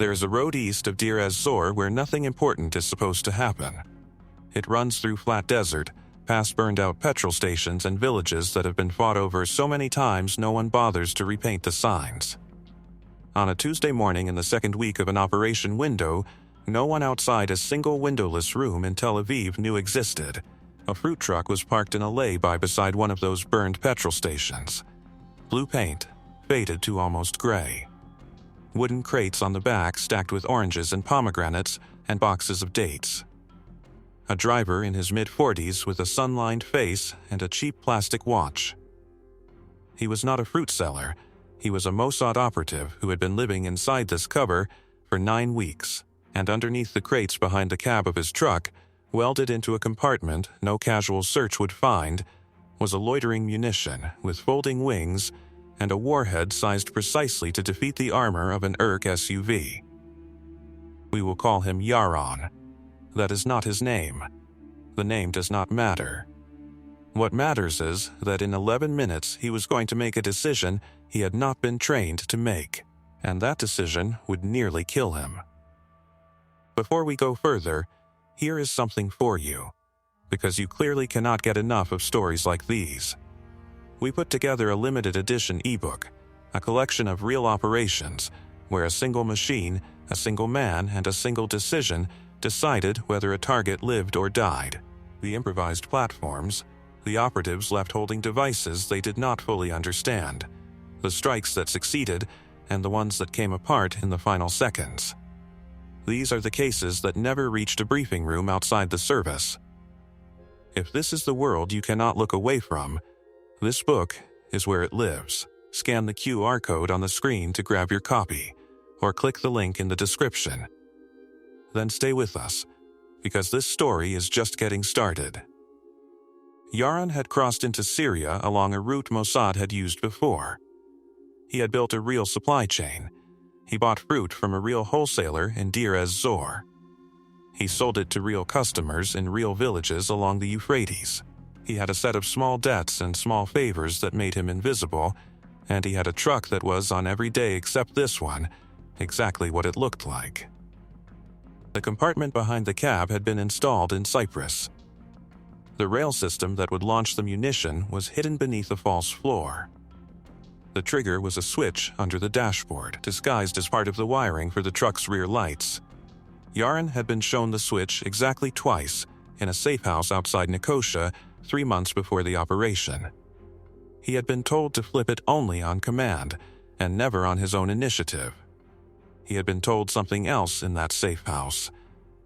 There's a road east of Deir ez-Zor where nothing important is supposed to happen. It runs through flat desert, past burned-out petrol stations and villages that have been fought over so many times no one bothers to repaint the signs. On a Tuesday morning in the second week of an operation window, no one outside a single windowless room in Tel Aviv knew existed. A fruit truck was parked in a lay-by beside one of those burned petrol stations. Blue paint, faded to almost gray. Wooden crates on the back stacked with oranges and pomegranates and boxes of dates. A driver in his mid-40s with a sun-lined face and a cheap plastic watch. He was not a fruit seller. He was a Mossad operative who had been living inside this cover for 9 weeks, and underneath the crates behind the cab of his truck, welded into a compartment no casual search would find, was a loitering munition with folding wings and a warhead sized precisely to defeat the armor of an IRGC SUV. We will call him Yaron. That is not his name. The name does not matter. What matters is that in 11 minutes he was going to make a decision he had not been trained to make, and that decision would nearly kill him. Before we go further, here is something for you, because you clearly cannot get enough of stories like these. We put together a limited edition ebook, a collection of real operations, where a single machine, a single man, and a single decision decided whether a target lived or died. The improvised platforms, the operatives left holding devices they did not fully understand, the strikes that succeeded, and the ones that came apart in the final seconds. These are the cases that never reached a briefing room outside the service. If this is the world you cannot look away from, this book is where it lives. Scan the QR code on the screen to grab your copy, or click the link in the description. Then stay with us, because this story is just getting started. Yaron had crossed into Syria along a route Mossad had used before. He had built a real supply chain. He bought fruit from a real wholesaler in Deir ez-Zor. He sold it to real customers in real villages along the Euphrates. He had a set of small debts and small favors that made him invisible, and he had a truck that was, on every day except this one, exactly what it looked like. The compartment behind the cab had been installed in Cyprus. The rail system that would launch the munition was hidden beneath a false floor. The trigger was a switch under the dashboard, disguised as part of the wiring for the truck's rear lights. Yaron had been shown the switch exactly twice in a safe house outside Nicosia 3 months before the operation. He had been told to flip it only on command and never on his own initiative. He had been told something else in that safe house,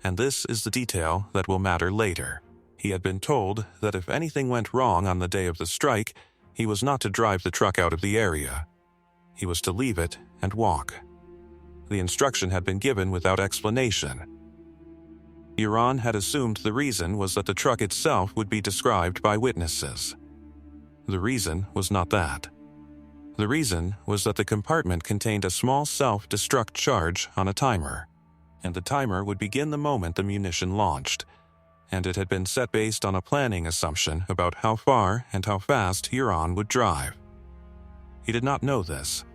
and this is the detail that will matter later. He had been told that if anything went wrong on the day of the strike, he was not to drive the truck out of the area. He was to leave it and walk. The instruction had been given without explanation. Yaron had assumed the reason was that the truck itself would be described by witnesses. The reason was not that. The reason was that the compartment contained a small self-destruct charge on a timer, and the timer would begin the moment the munition launched, and it had been set based on a planning assumption about how far and how fast Yaron would drive. He did not know this.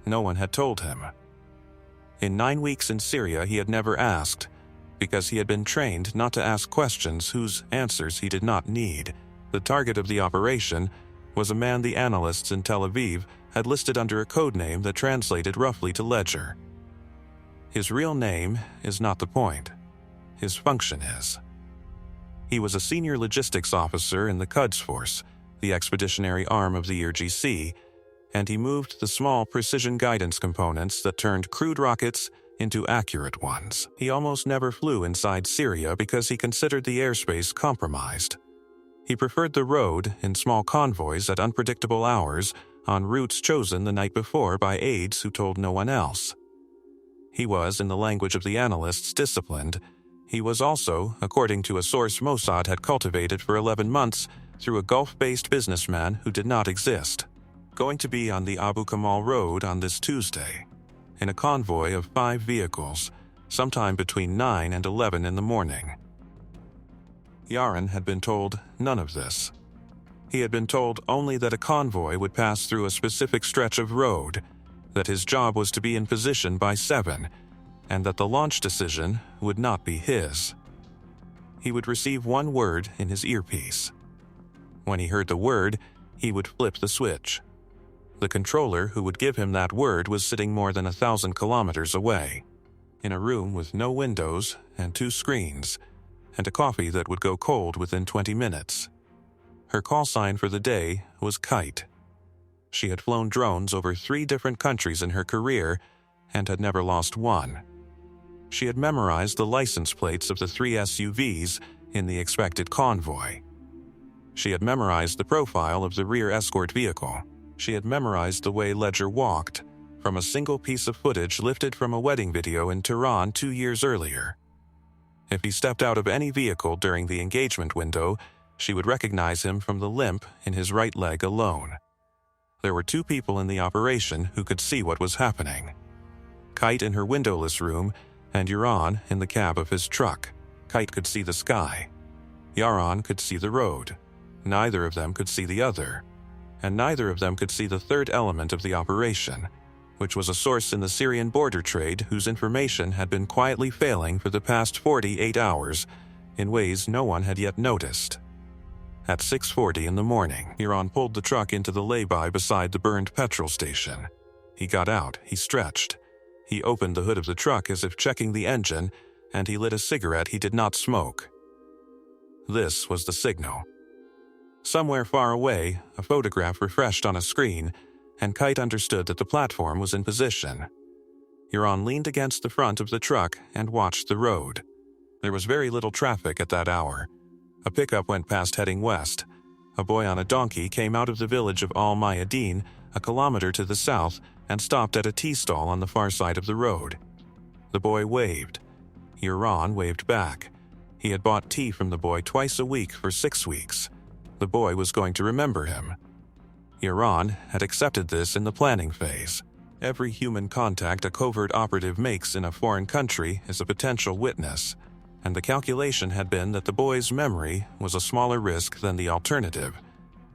No one had told him. In 9 weeks in Syria he had never asked, because he had been trained not to ask questions whose answers he did not need. The target of the operation was a man the analysts in Tel Aviv had listed under a code name that translated roughly to Ledger. His real name is not the point. His function is. He was a senior logistics officer in the Quds Force, the expeditionary arm of the IRGC, and he moved the small precision guidance components that turned crude rockets into accurate ones. He almost never flew inside Syria because he considered the airspace compromised. He preferred the road in small convoys at unpredictable hours on routes chosen the night before by aides who told no one else. He was, in the language of the analysts, disciplined. He was also, according to a source Mossad had cultivated for 11 months through a Gulf-based businessman who did not exist, going to be on the Abu Kamal Road on this Tuesday, in a convoy of 5 vehicles, sometime between 9 and 11 in the morning. Yaron had been told none of this. He had been told only that a convoy would pass through a specific stretch of road, that his job was to be in position by 7, and that the launch decision would not be his. He would receive one word in his earpiece. When he heard the word, he would flip the switch. The controller who would give him that word was sitting more than 1,000 kilometers away, in a room with no windows and 2 screens, and a coffee that would go cold within 20 minutes. Her call sign for the day was Kite. She had flown drones over 3 different countries in her career and had never lost one. She had memorized the license plates of the 3 SUVs in the expected convoy. She had memorized the profile of the rear escort vehicle. She had memorized the way Ledger walked, from a single piece of footage lifted from a wedding video in Tehran 2 years earlier. If he stepped out of any vehicle during the engagement window, she would recognize him from the limp in his right leg alone. There were 2 people in the operation who could see what was happening. Kite in her windowless room, and Yaron in the cab of his truck. Kite could see the sky. Yaron could see the road. Neither of them could see the other. And neither of them could see the third element of the operation, which was a source in the Syrian border trade whose information had been quietly failing for the past 48 hours in ways no one had yet noticed. At 6:40 in the morning, Yaron pulled the truck into the lay-by beside the burned petrol station. He got out, he stretched. He opened the hood of the truck as if checking the engine, and he lit a cigarette he did not smoke. This was the signal. Somewhere far away, a photograph refreshed on a screen, and Kite understood that the platform was in position. Yaron leaned against the front of the truck and watched the road. There was very little traffic at that hour. A pickup went past heading west. A boy on a donkey came out of the village of Al Mayadeen, a kilometer to the south, and stopped at a tea stall on the far side of the road. The boy waved. Yaron waved back. He had bought tea from the boy twice a week for 6 weeks. The boy was going to remember him. Yaron had accepted this in the planning phase. Every human contact a covert operative makes in a foreign country is a potential witness, and the calculation had been that the boy's memory was a smaller risk than the alternative,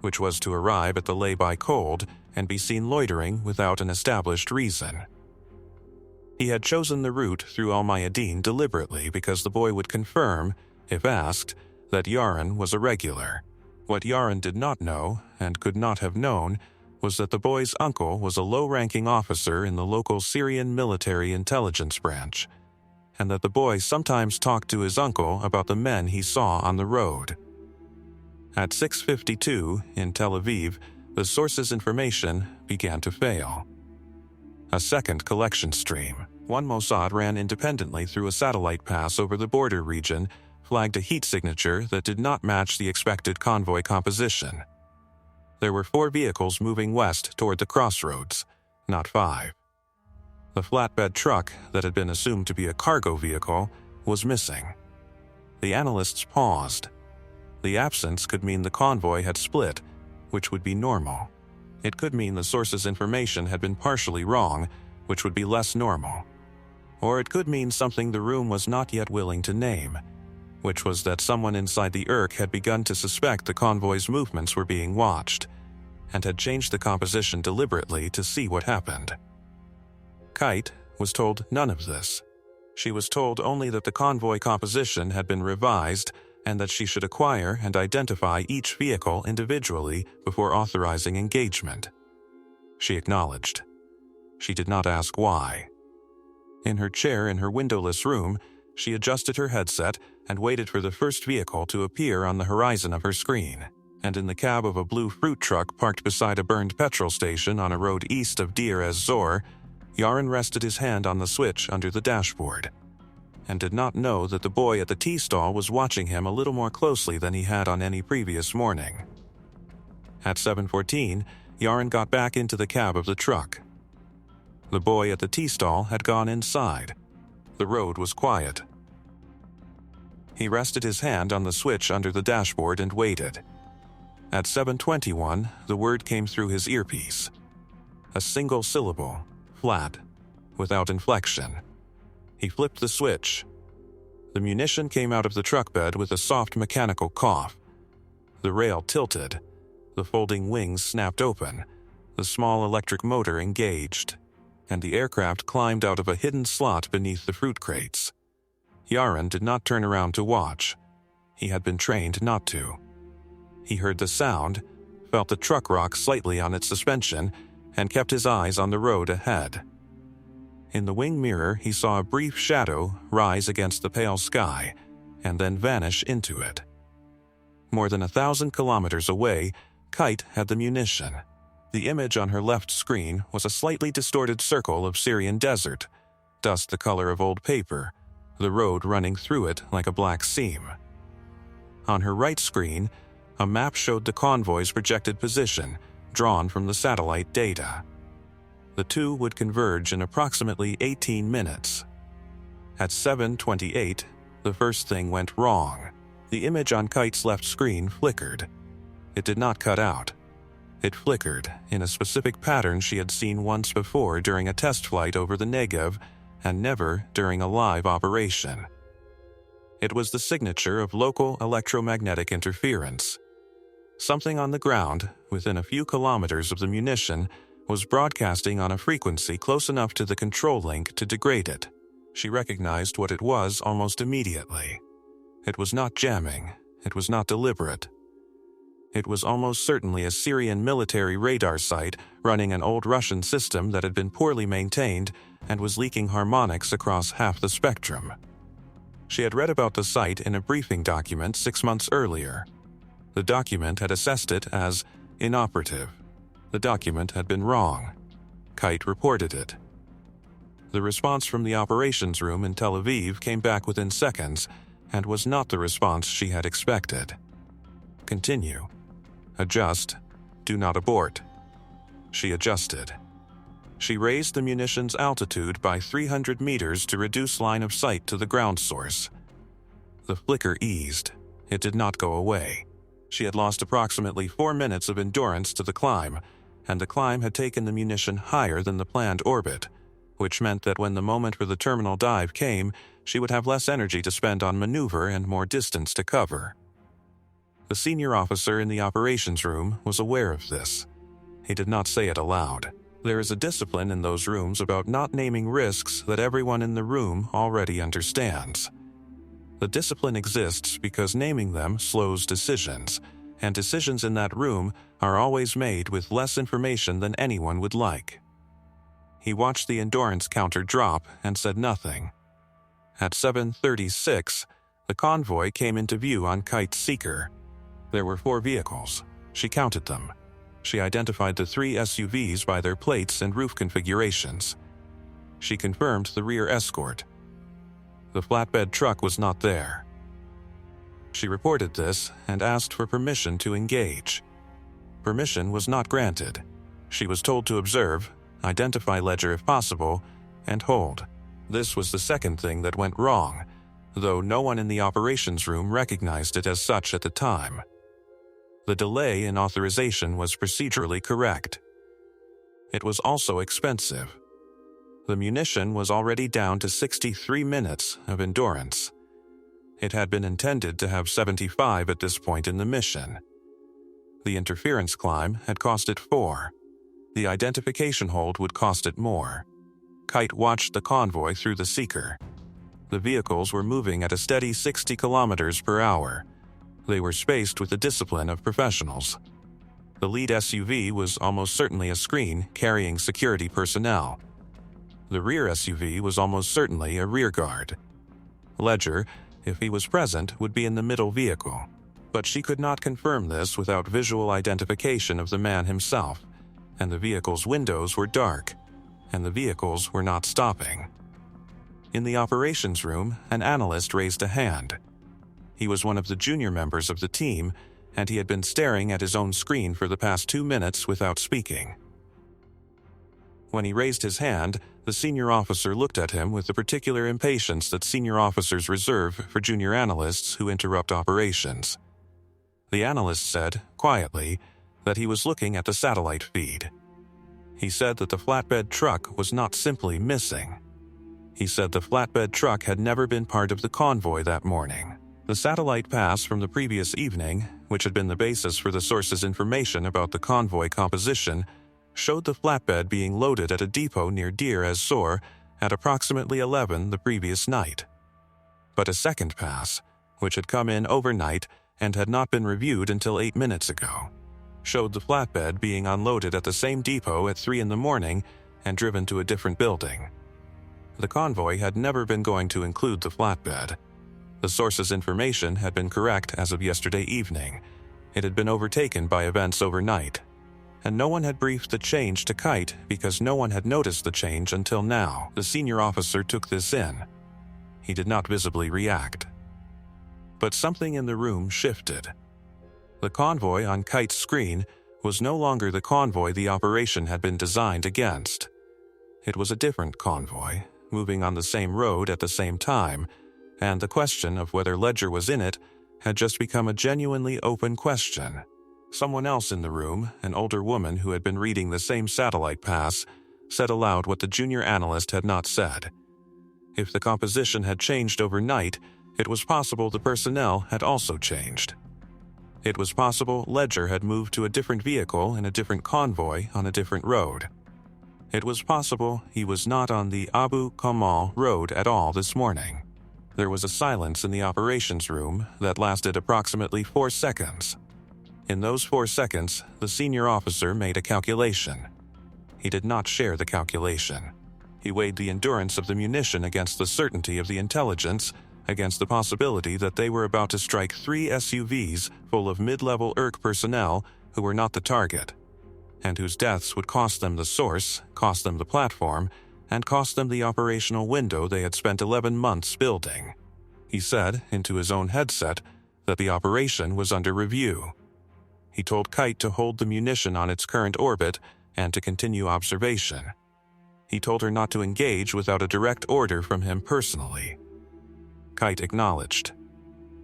which was to arrive at the lay-by cold and be seen loitering without an established reason. He had chosen the route through Al Mayadeen deliberately because the boy would confirm, if asked, that Yaron was a regular. What Yaron did not know, and could not have known, was that the boy's uncle was a low-ranking officer in the local Syrian military intelligence branch, and that the boy sometimes talked to his uncle about the men he saw on the road. At 6:52 in Tel Aviv, the source's information began to fail. A second collection stream, one Mossad ran independently through a satellite pass over the border region, flagged a heat signature that did not match the expected convoy composition. There were 4 vehicles moving west toward the crossroads, not 5. The flatbed truck that had been assumed to be a cargo vehicle was missing. The analysts paused. The absence could mean the convoy had split, which would be normal. It could mean the source's information had been partially wrong, which would be less normal. Or it could mean something the room was not yet willing to name, which was that someone inside the IRC had begun to suspect the convoy's movements were being watched, and had changed the composition deliberately to see what happened. Kite was told none of this. She was told only that the convoy composition had been revised and that she should acquire and identify each vehicle individually before authorizing engagement. She acknowledged. She did not ask why. In her chair in her windowless room, she adjusted her headset and waited for the first vehicle to appear on the horizon of her screen. And in the cab of a blue fruit truck parked beside a burned petrol station on a road east of Deir ez-Zor, Yaron rested his hand on the switch under the dashboard, and did not know that the boy at the tea stall was watching him a little more closely than he had on any previous morning. At 7:14, Yaron got back into the cab of the truck. The boy at the tea stall had gone inside. The road was quiet. He rested his hand on the switch under the dashboard and waited. At 7:21, the word came through his earpiece. A single syllable, flat, without inflection. He flipped the switch. The munition came out of the truck bed with a soft mechanical cough. The rail tilted. The folding wings snapped open. The small electric motor engaged. and the aircraft climbed out of a hidden slot beneath the fruit crates. Yaron did not turn around to watch. He had been trained not to. He heard the sound, felt the truck rock slightly on its suspension, and kept his eyes on the road ahead. In the wing mirror, he saw a brief shadow rise against the pale sky and then vanish into it. More than 1,000 kilometers away, Kite had the munition. The image on her left screen was a slightly distorted circle of Syrian desert, dust the color of old paper, the road running through it like a black seam. On her right screen, a map showed the convoy's projected position, drawn from the satellite data. The two would converge in approximately 18 minutes. At 7:28, the first thing went wrong. The image on Kite's left screen flickered. It did not cut out. It flickered in a specific pattern she had seen once before during a test flight over the Negev and never during a live operation. It was the signature of local electromagnetic interference. Something on the ground, within a few kilometers of the munition, was broadcasting on a frequency close enough to the control link to degrade it. She recognized what it was almost immediately. It was not jamming. It was not deliberate. It was almost certainly a Syrian military radar site running an old Russian system that had been poorly maintained and was leaking harmonics across half the spectrum. She had read about the site in a briefing document 6 months earlier. The document had assessed it as inoperative. The document had been wrong. Kite reported it. The response from the operations room in Tel Aviv came back within seconds and was not the response she had expected. Continue. Adjust. Do not abort. She adjusted. She raised the munition's altitude by 300 meters to reduce line of sight to the ground source. The flicker eased. It did not go away. She had lost approximately 4 minutes of endurance to the climb, and the climb had taken the munition higher than the planned orbit, which meant that when the moment for the terminal dive came, she would have less energy to spend on maneuver and more distance to cover. The senior officer in the operations room was aware of this. He did not say it aloud. There is a discipline in those rooms about not naming risks that everyone in the room already understands. The discipline exists because naming them slows decisions, and decisions in that room are always made with less information than anyone would like. He watched the endurance counter drop and said nothing. At 7:36, the convoy came into view on Kite's Seeker. There were 4 vehicles. She counted them. She identified the 3 SUVs by their plates and roof configurations. She confirmed the rear escort. The flatbed truck was not there. She reported this and asked for permission to engage. Permission was not granted. She was told to observe, identify ledger if possible, and hold. This was the second thing that went wrong, though no one in the operations room recognized it as such at the time. The delay in authorization was procedurally correct. It was also expensive. The munition was already down to 63 minutes of endurance. It had been intended to have 75 at this point in the mission. The interference climb had cost it 4. The identification hold would cost it more. Kite watched the convoy through the Seeker. The vehicles were moving at a steady 60 kilometers per hour. They were spaced with the discipline of professionals. The lead SUV was almost certainly a screen carrying security personnel. The rear SUV was almost certainly a rear guard. Ledger, if he was present, would be in the middle vehicle, but she could not confirm this without visual identification of the man himself, and the vehicle's windows were dark, and the vehicles were not stopping. In the operations room, an analyst raised a hand. He was one of the junior members of the team, and he had been staring at his own screen for the past 2 minutes without speaking. When he raised his hand, the senior officer looked at him with the particular impatience that senior officers reserve for junior analysts who interrupt operations. The analyst said, quietly, that he was looking at the satellite feed. He said that the flatbed truck was not simply missing. He said the flatbed truck had never been part of the convoy that morning. The satellite pass from the previous evening, which had been the basis for the source's information about the convoy composition, showed the flatbed being loaded at a depot near Deir ez-Zor at approximately 11 the previous night. But a second pass, which had come in overnight and had not been reviewed until 8 minutes ago, showed the flatbed being unloaded at the same depot at 3 in the morning and driven to a different building. The convoy had never been going to include the flatbed. The source's information had been correct as of yesterday evening. It had been overtaken by events overnight, and no one had briefed the change to Kite because no one had noticed the change until now. The senior officer took this in. He did not visibly react. But something in the room shifted. The convoy on Kite's screen was no longer the convoy the operation had been designed against. It was a different convoy, moving on the same road at the same time, and the question of whether Ledger was in it had just become a genuinely open question. Someone else in the room, an older woman who had been reading the same satellite pass, said aloud what the junior analyst had not said. If the composition had changed overnight, it was possible the personnel had also changed. It was possible Ledger had moved to a different vehicle in a different convoy on a different road. It was possible he was not on the Abu Kamal road at all this morning. There was a silence in the operations room that lasted approximately 4 seconds. In those 4 seconds, the senior officer made a calculation. He did not share the calculation. He weighed the endurance of the munition against the certainty of the intelligence, against the possibility that they were about to strike 3 SUVs full of mid-level IRG personnel who were not the target, and whose deaths would cost them the source, cost them the platform, and cost them the operational window they had spent 11 months building. He said, into his own headset, that the operation was under review. He told Kite to hold the munition on its current orbit and to continue observation. He told her not to engage without a direct order from him personally. Kite acknowledged.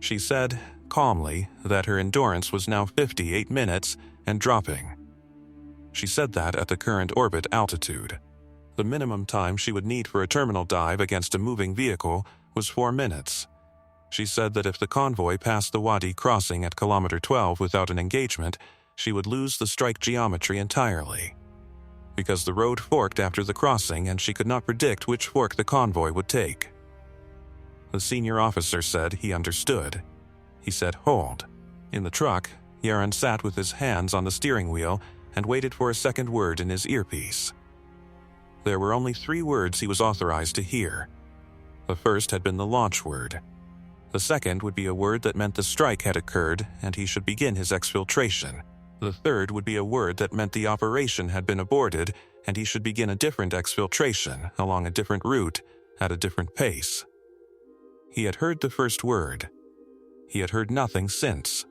She said, calmly, that her endurance was now 58 minutes and dropping. She said that at the current orbit altitude. The minimum time she would need for a terminal dive against a moving vehicle was 4 minutes. She said that if the convoy passed the Wadi crossing at kilometer 12 without an engagement, she would lose the strike geometry entirely. Because the road forked after the crossing and she could not predict which fork the convoy would take. The senior officer said he understood. He said, "Hold." In the truck, Yaron sat with his hands on the steering wheel and waited for a second word in his earpiece. There were only 3 words he was authorized to hear. The first had been the launch word. The second would be a word that meant the strike had occurred and he should begin his exfiltration. The third would be a word that meant the operation had been aborted and he should begin a different exfiltration along a different route at a different pace. He had heard the first word. He had heard nothing since.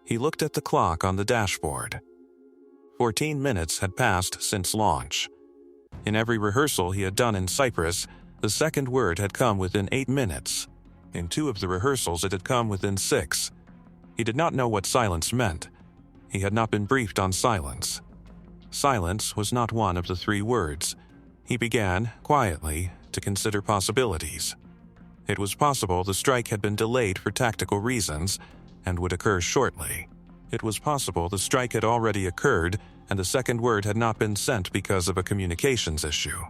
He looked at the clock on the dashboard. 14 minutes had passed since launch. In every rehearsal he had done in Cyprus, the second word had come within 8 minutes. In 2 of the rehearsals it had come within 6. He did not know what silence meant. He had not been briefed on silence. Silence was not one of the 3 words. He began, quietly, to consider possibilities. It was possible the strike had been delayed for tactical reasons and would occur shortly. It was possible the strike had already occurred and the second word had not been sent because of a communications issue.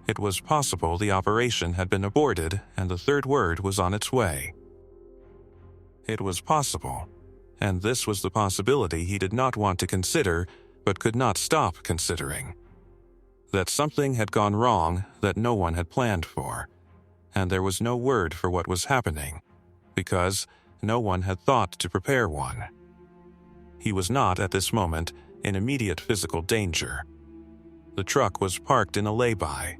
It was possible the operation had been aborted and the third word was on its way. It was possible, and this was the possibility he did not want to consider but could not stop considering, that something had gone wrong that no one had planned for, and there was no word for what was happening, because no one had thought to prepare one. He was not, at this moment, in immediate physical danger. The truck was parked in a lay-by.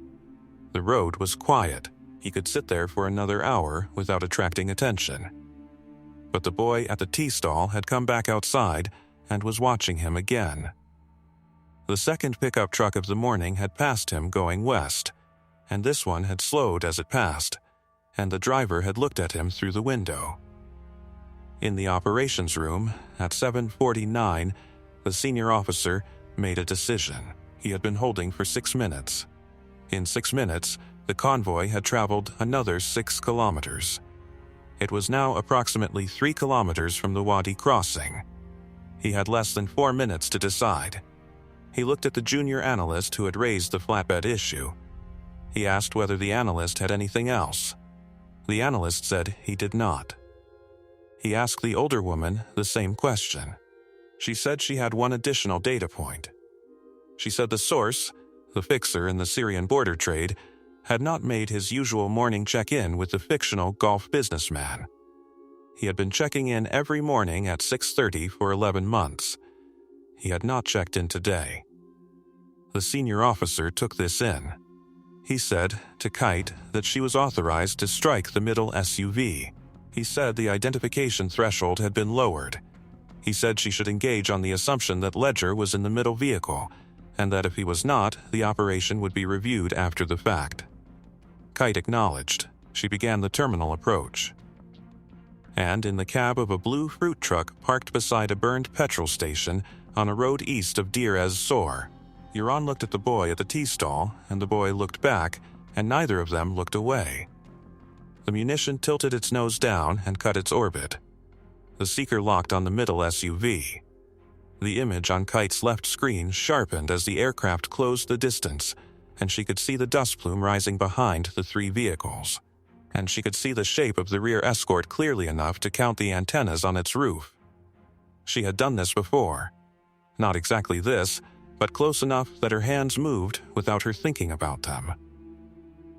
The road was quiet. He could sit there for another hour without attracting attention. But the boy at the tea stall had come back outside and was watching him again. The second pickup truck of the morning had passed him going west, and this one had slowed as it passed, and the driver had looked at him through the window. In the operations room, at 7:49, the senior officer made a decision. He had been holding for 6 minutes. In 6 minutes, the convoy had traveled another 6 kilometers. It was now approximately 3 kilometers from the Wadi crossing. He had less than 4 minutes to decide. He looked at the junior analyst who had raised the flatbed issue. He asked whether the analyst had anything else. The analyst said he did not. He asked the older woman the same question. She said she had one additional data point. She said the source, the fixer in the Syrian border trade, had not made his usual morning check-in with the fictional Gulf businessman. He had been checking in every morning at 6:30 for 11 months. He had not checked in today. The senior officer took this in. He said to Kite that she was authorized to strike the middle SUV. He said the identification threshold had been lowered. He said she should engage on the assumption that Ledger was in the middle vehicle, and that if he was not, the operation would be reviewed after the fact. Kite acknowledged. She began the terminal approach. And in the cab of a blue fruit truck parked beside a burned petrol station on a road east of Deir ez-Zor, Euron looked at the boy at the tea stall, and the boy looked back, and neither of them looked away. The munition tilted its nose down and cut its orbit. The seeker locked on the middle SUV. The image on Kite's left screen sharpened as the aircraft closed the distance, and she could see the dust plume rising behind the three vehicles. And she could see the shape of the rear escort clearly enough to count the antennas on its roof. She had done this before. Not exactly this, but close enough that her hands moved without her thinking about them.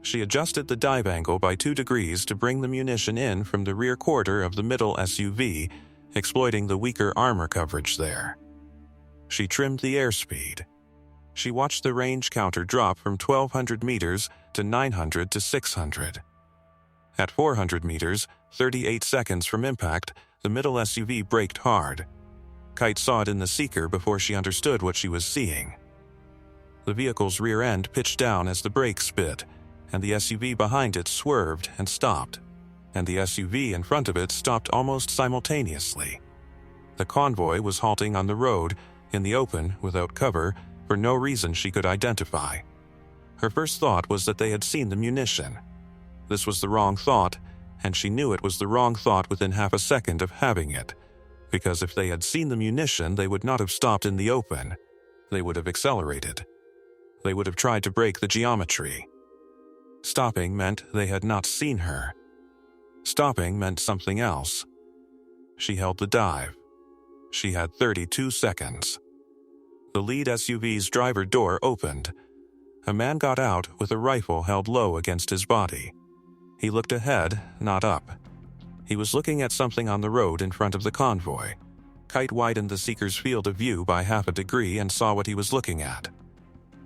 She adjusted the dive angle by 2 degrees to bring the munition in from the rear quarter of the middle SUV, exploiting the weaker armor coverage there. She trimmed the airspeed. She watched the range counter drop from 1,200 meters to 900 to 600. At 400 meters, 38 seconds from impact, the middle SUV braked hard. Kite saw it in the seeker before she understood what she was seeing. The vehicle's rear end pitched down as the brakes spit, and the SUV behind it swerved and stopped, and the SUV in front of it stopped almost simultaneously. The convoy was halting on the road, in the open, without cover, for no reason she could identify. Her first thought was that they had seen the munition. This was the wrong thought, and she knew it was the wrong thought within half a second of having it, because if they had seen the munition, they would not have stopped in the open. They would have accelerated. They would have tried to break the geometry. Stopping meant they had not seen her. Stopping meant something else. She held the dive. She had 32 seconds. The lead SUV's driver door opened. A man got out with a rifle held low against his body. He looked ahead, not up. He was looking at something on the road in front of the convoy. Kite widened the seeker's field of view by half a degree and saw what he was looking at.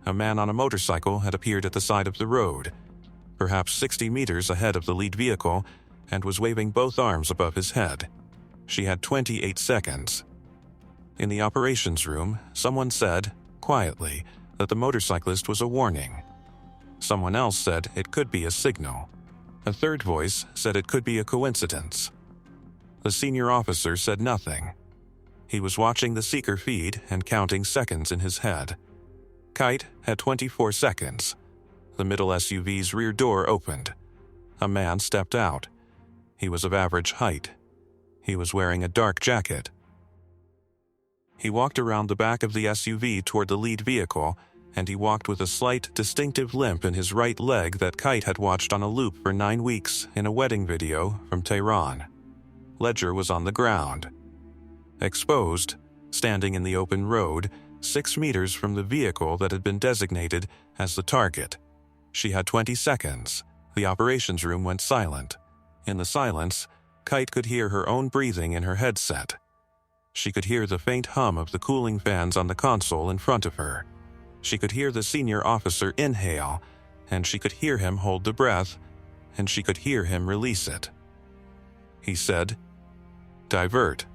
A man on a motorcycle had appeared at the side of the road, perhaps 60 meters ahead of the lead vehicle, and was waving both arms above his head. She had 28 seconds. In the operations room, someone said, quietly, that the motorcyclist was a warning. Someone else said it could be a signal. A third voice said it could be a coincidence. The senior officer said nothing. He was watching the seeker feed and counting seconds in his head. Kite had 24 seconds. The middle SUV's rear door opened. A man stepped out. He was of average height. He was wearing a dark jacket. He walked around the back of the SUV toward the lead vehicle, and he walked with a slight, distinctive limp in his right leg that Kite had watched on a loop for 9 weeks in a wedding video from Tehran. Ledger was on the ground. Exposed, standing in the open road, 6 meters from the vehicle that had been designated as the target. She had 20 seconds. The operations room went silent. In the silence, Kite could hear her own breathing in her headset. She could hear the faint hum of the cooling fans on the console in front of her. She could hear the senior officer inhale, and she could hear him hold the breath, and she could hear him release it. He said, "Divert.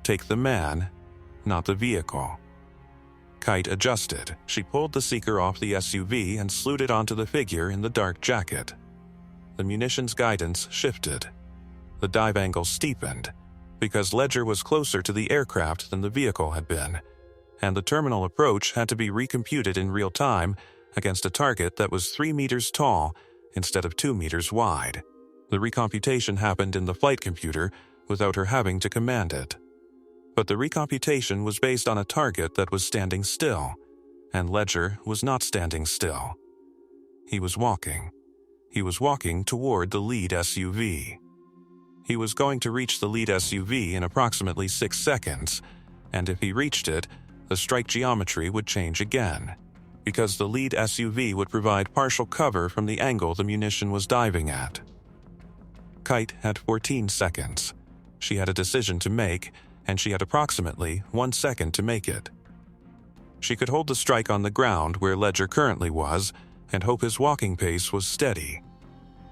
Take the man, not the vehicle." Kite adjusted. She pulled the seeker off the SUV and slewed it onto the figure in the dark jacket. The munitions guidance shifted. The dive angle steepened, because Ledger was closer to the aircraft than the vehicle had been, and the terminal approach had to be recomputed in real time against a target that was 3 meters tall instead of 2 meters wide. The recomputation happened in the flight computer without her having to command it. But the recomputation was based on a target that was standing still. And Ledger was not standing still. He was walking. He was walking toward the lead SUV. He was going to reach the lead SUV in approximately 6 seconds, and if he reached it, the strike geometry would change again, because the lead SUV would provide partial cover from the angle the munition was diving at. Kite had 14 seconds. She had a decision to make, and she had approximately 1 second to make it. She could hold the strike on the ground where Ledger currently was and hope his walking pace was steady.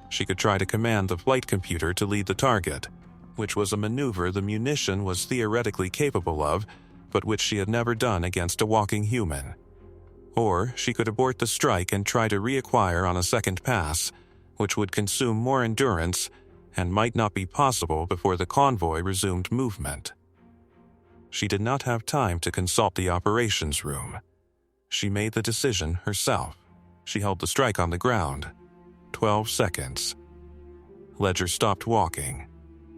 She could try to command the flight computer to lead the target, which was a maneuver the munition was theoretically capable of, but which she had never done against a walking human. Or she could abort the strike and try to reacquire on a second pass, which would consume more endurance and might not be possible before the convoy resumed movement. She did not have time to consult the operations room. She made the decision herself. She held the strike on the ground. 12 seconds. Ledger stopped walking.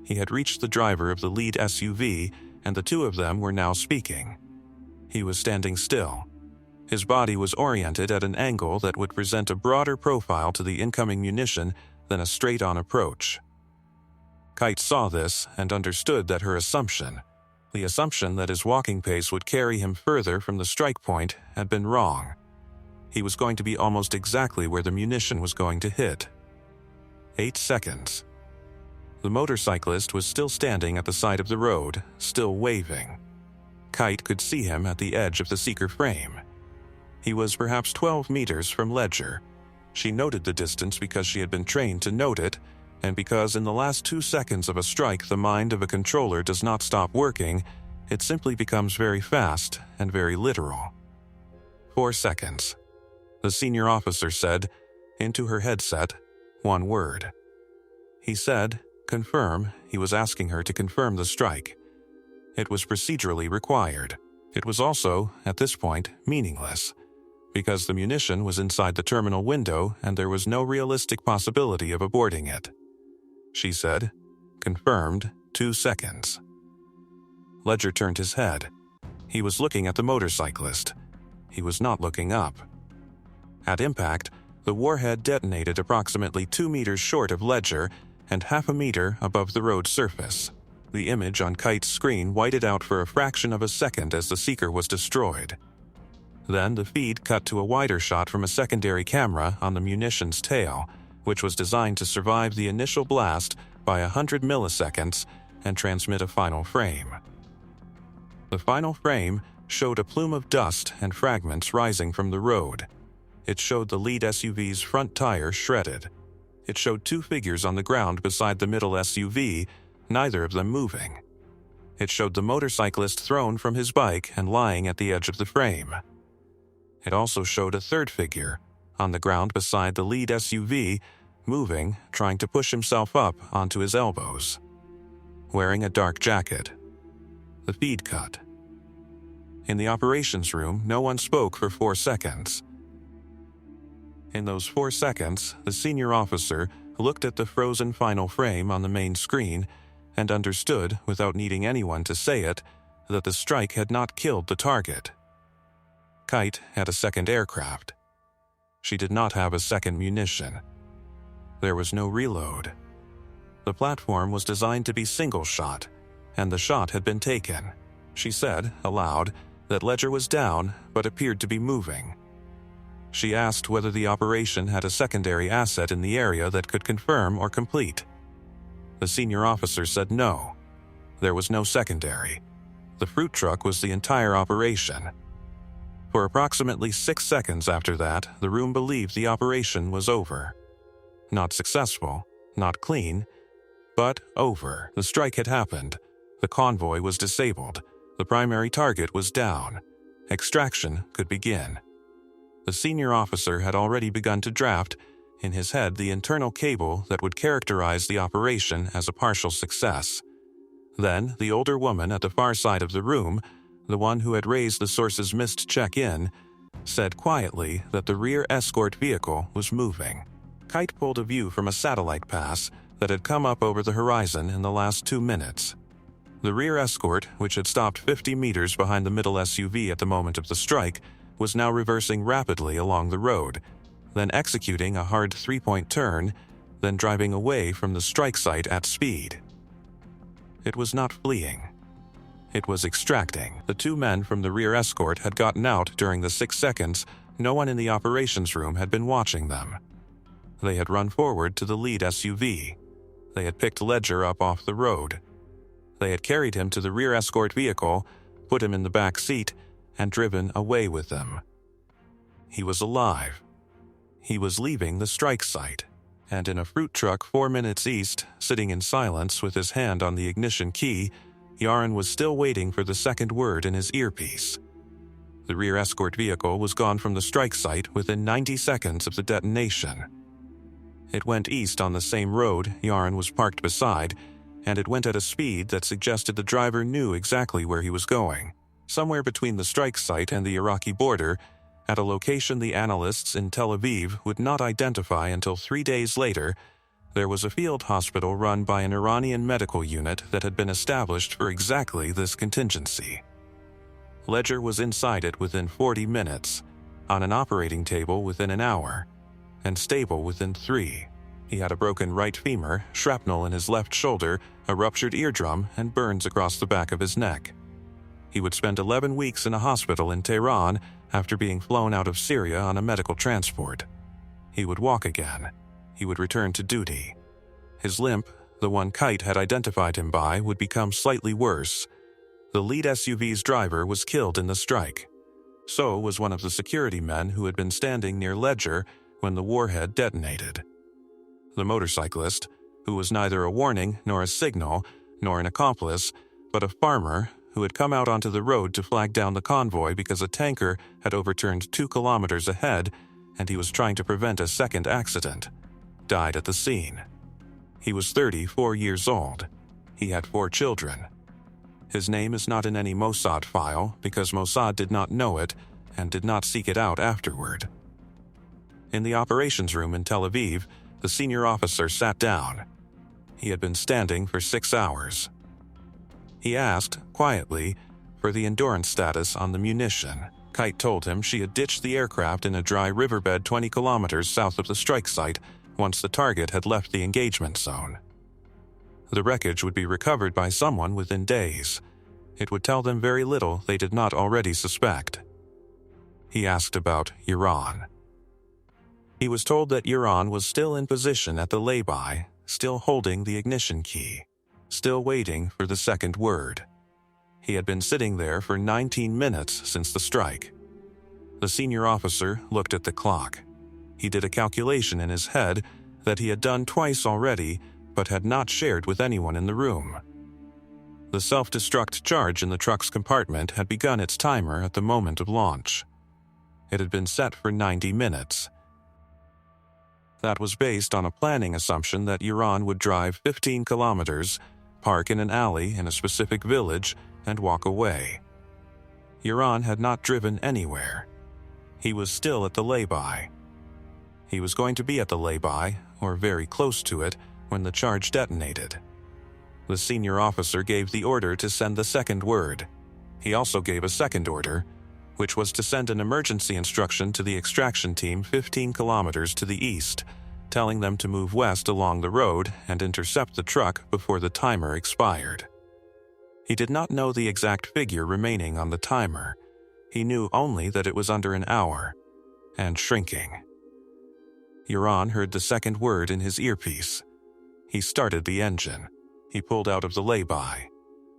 He had reached the driver of the lead SUV, and the two of them were now speaking. He was standing still. His body was oriented at an angle that would present a broader profile to the incoming munition than a straight-on approach. Kite saw this and understood that her assumption, the assumption that his walking pace would carry him further from the strike point, had been wrong. He was going to be almost exactly where the munition was going to hit. 8 seconds. The motorcyclist was still standing at the side of the road, still waving. Kite could see him at the edge of the seeker frame. He was perhaps 12 meters from Ledger. She noted the distance because she had been trained to note it, and because in the last 2 seconds of a strike the mind of a controller does not stop working, it simply becomes very fast and very literal. 4 seconds. The senior officer said, into her headset, one word. He said, confirm. He was asking her to confirm the strike. It was procedurally required. It was also, at this point, meaningless, because the munition was inside the terminal window and there was no realistic possibility of aborting it. She said, confirmed, 2 seconds. Ledger turned his head. He was looking at the motorcyclist. He was not looking up. At impact, the warhead detonated approximately 2 meters short of Ledger and half a meter above the road surface. The image on Kite's screen whited out for a fraction of a second as the seeker was destroyed. Then the feed cut to a wider shot from a secondary camera on the munition's tail, which was designed to survive the initial blast by 100 milliseconds and transmit a final frame. The final frame showed a plume of dust and fragments rising from the road. It showed the lead SUV's front tire shredded. It showed 2 figures on the ground beside the middle SUV, neither of them moving. It showed the motorcyclist thrown from his bike and lying at the edge of the frame. It also showed a third figure, on the ground beside the lead SUV, moving, trying to push himself up onto his elbows. Wearing a dark jacket. The feed cut. In the operations room, no one spoke for 4 seconds. In those 4 seconds, the senior officer looked at the frozen final frame on the main screen and understood, without needing anyone to say it, that the strike had not killed the target. Kite had a second aircraft. She did not have a second munition. There was no reload. The platform was designed to be single shot, and the shot had been taken. She said, aloud, that Ledger was down but appeared to be moving. She asked whether the operation had a secondary asset in the area that could confirm or complete. The senior officer said no. There was no secondary. The fruit truck was the entire operation. For approximately 6 seconds after that, the room believed the operation was over. Not successful, not clean, but over. The strike had happened. The convoy was disabled. The primary target was down. Extraction could begin. The senior officer had already begun to draft, in his head, the internal cable that would characterize the operation as a partial success. Then, the older woman at the far side of the room, the one who had raised the source's missed check-in, said quietly that the rear escort vehicle was moving. Kite pulled a view from a satellite pass that had come up over the horizon in the last 2 minutes. The rear escort, which had stopped 50 meters behind the middle SUV at the moment of the strike, was now reversing rapidly along the road, then executing a hard three-point turn, then driving away from the strike site at speed. It was not fleeing. It was extracting. The two men from the rear escort had gotten out during the 6 seconds no one in the operations room had been watching them. They had run forward to the lead SUV. They had picked Ledger up off the road. They had carried him to the rear escort vehicle, put him in the back seat, and driven away with them. He was alive. He was leaving the strike site, and in a fruit truck 4 minutes east, sitting in silence with his hand on the ignition key, Yaron was still waiting for the second word in his earpiece. The rear escort vehicle was gone from the strike site within 90 seconds of the detonation. It went east on the same road Yaron was parked beside, and it went at a speed that suggested the driver knew exactly where he was going, somewhere between the strike site and the Iraqi border, at a location the analysts in Tel Aviv would not identify until 3 days later. There was a field hospital run by an Iranian medical unit that had been established for exactly this contingency. Ledger was inside it within 40 minutes, on an operating table within an hour, and stable within 3. He had a broken right femur, shrapnel in his left shoulder, a ruptured eardrum, and burns across the back of his neck. He would spend 11 weeks in a hospital in Tehran after being flown out of Syria on a medical transport. He would walk again. He would return to duty. His limp, the one Kite had identified him by, would become slightly worse. The lead SUV's driver was killed in the strike. So was one of the security men who had been standing near Ledger when the warhead detonated. The motorcyclist, who was neither a warning nor a signal nor an accomplice, but a farmer who had come out onto the road to flag down the convoy because a tanker had overturned 2 kilometers ahead and he was trying to prevent a second accident, died at the scene. He was 34 years old. He had 4 children. His name is not in any Mossad file because Mossad did not know it and did not seek it out afterward. In the operations room in Tel Aviv, the senior officer sat down. He had been standing for 6 hours. He asked, quietly, for the endurance status on the munition. Kite told him she had ditched the aircraft in a dry riverbed 20 kilometers south of the strike site once the target had left the engagement zone. The wreckage would be recovered by someone within days. It would tell them very little they did not already suspect. He asked about Iran. He was told that Iran was still in position at the lay-by, still holding the ignition key, still waiting for the second word. He had been sitting there for 19 minutes since the strike. The senior officer looked at the clock. He did a calculation in his head that he had done twice already, but had not shared with anyone in the room. The self-destruct charge in the truck's compartment had begun its timer at the moment of launch. It had been set for 90 minutes. That was based on a planning assumption that Iran would drive 15 kilometers, park in an alley in a specific village, and walk away. Iran had not driven anywhere. He was still at the lay-by. He was going to be at the lay-by, or very close to it, when the charge detonated. The senior officer gave the order to send the second word. He also gave a second order, which was to send an emergency instruction to the extraction team 15 kilometers to the east, telling them to move west along the road and intercept the truck before the timer expired. He did not know the exact figure remaining on the timer. He knew only that it was under an hour, and shrinking. Iran heard the second word in his earpiece. He started the engine. He pulled out of the lay-by.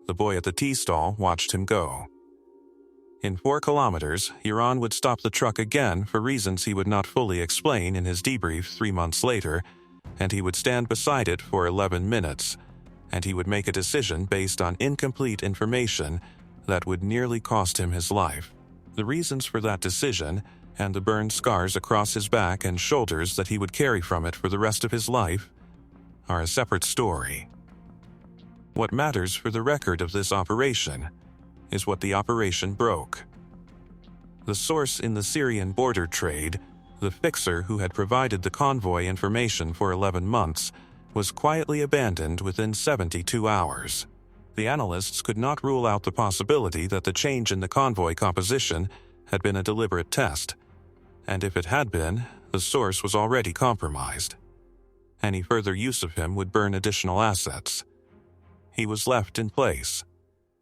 The boy at the tea stall watched him go. In 4 kilometers, Iran would stop the truck again for reasons he would not fully explain in his debrief 3 months later, and he would stand beside it for 11 minutes, and he would make a decision based on incomplete information that would nearly cost him his life. The reasons for that decision, and the burned scars across his back and shoulders that he would carry from it for the rest of his life, are a separate story. What matters for the record of this operation is what the operation broke. The source in the Syrian border trade, the fixer who had provided the convoy information for 11 months, was quietly abandoned within 72 hours. The analysts could not rule out the possibility that the change in the convoy composition had been a deliberate test, and if it had been, the source was already compromised. Any further use of him would burn additional assets. He was left in place.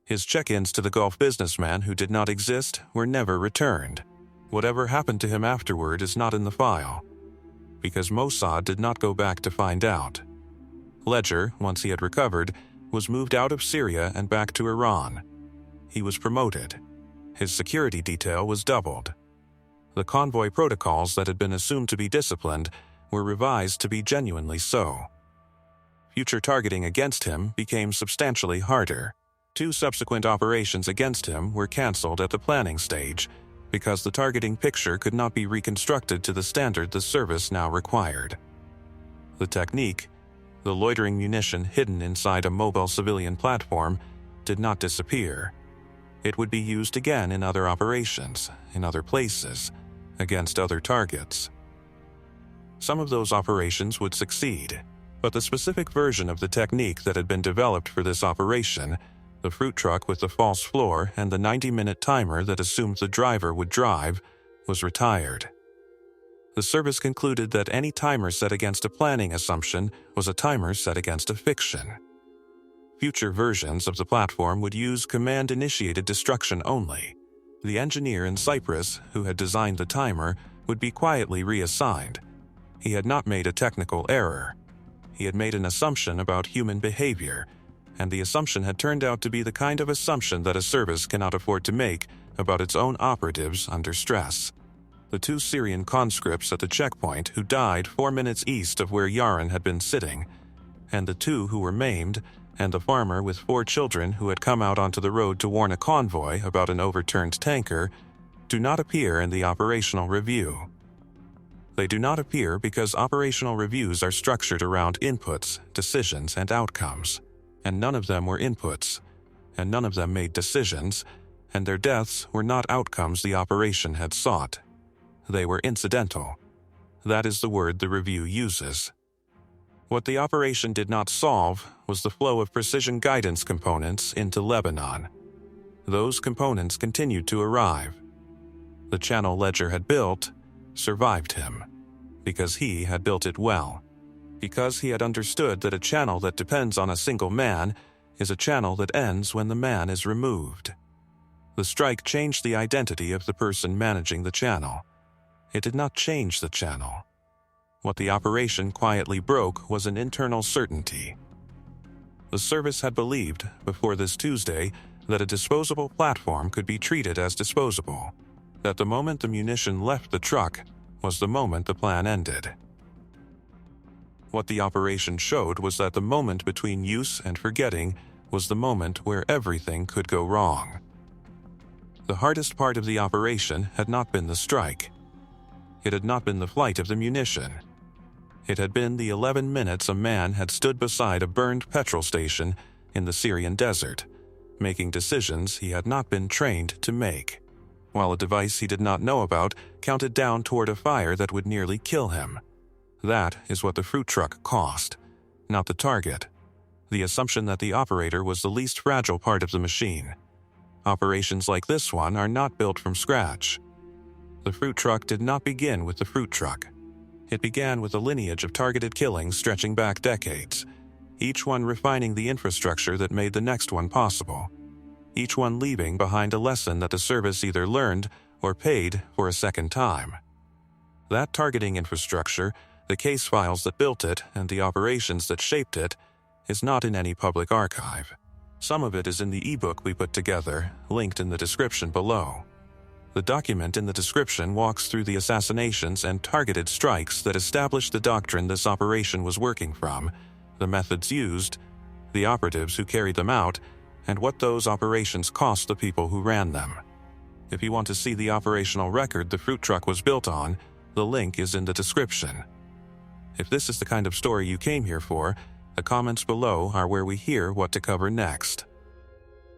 His check-ins to the Gulf businessman who did not exist were never returned. Whatever happened to him afterward is not in the file, because Mossad did not go back to find out. Ledger, once he had recovered, was moved out of Syria and back to Iran. He was promoted. His security detail was doubled. The convoy protocols that had been assumed to be disciplined were revised to be genuinely so. Future targeting against him became substantially harder. 2 subsequent operations against him were cancelled at the planning stage because the targeting picture could not be reconstructed to the standard the service now required. The technique, the loitering munition hidden inside a mobile civilian platform, did not disappear. It would be used again in other operations, in other places, against other targets. Some of those operations would succeed, but the specific version of the technique that had been developed for this operation, the fruit truck with the false floor and the 90-minute timer that assumed the driver would drive, was retired. The service concluded that any timer set against a planning assumption was a timer set against a fiction. Future versions of the platform would use command-initiated destruction only. The engineer in Cyprus who had designed the timer would be quietly reassigned. He had not made a technical error. He had made an assumption about human behavior, and the assumption had turned out to be the kind of assumption that a service cannot afford to make about its own operatives under stress. The 2 Syrian conscripts at the checkpoint who died 4 minutes east of where Yaron had been sitting, and the 2 who were maimed, and the farmer with 4 children who had come out onto the road to warn a convoy about an overturned tanker, do not appear in the operational review. They do not appear because operational reviews are structured around inputs, decisions, and outcomes, and none of them were inputs, and none of them made decisions, and their deaths were not outcomes the operation had sought. They were incidental. That is the word the review uses. What the operation did not solve was the flow of precision guidance components into Lebanon. Those components continued to arrive. The channel Ledger had built survived him, because he had built it well, because he had understood that a channel that depends on a single man is a channel that ends when the man is removed. The strike changed the identity of the person managing the channel. It did not change the channel. What the operation quietly broke was an internal certainty. The service had believed, before this Tuesday, that a disposable platform could be treated as disposable, that the moment the munition left the truck was the moment the plan ended. What the operation showed was that the moment between use and forgetting was the moment where everything could go wrong. The hardest part of the operation had not been the strike. It had not been the flight of the munition. It had been the 11 minutes a man had stood beside a burned petrol station in the Syrian desert, making decisions he had not been trained to make, while a device he did not know about counted down toward a fire that would nearly kill him. That is what the fruit truck cost, not the target. The assumption that the operator was the least fragile part of the machine. Operations like this one are not built from scratch. The fruit truck did not begin with the fruit truck. It began with a lineage of targeted killings stretching back decades, each one refining the infrastructure that made the next one possible, each one leaving behind a lesson that the service either learned or paid for a second time. That targeting infrastructure, the case files that built it, and the operations that shaped it, is not in any public archive. Some of it is in the ebook we put together, linked in the description below. The document in the description walks through the assassinations and targeted strikes that established the doctrine this operation was working from, the methods used, the operatives who carried them out, and what those operations cost the people who ran them. If you want to see the operational record the fruit truck was built on, the link is in the description. If this is the kind of story you came here for, the comments below are where we hear what to cover next.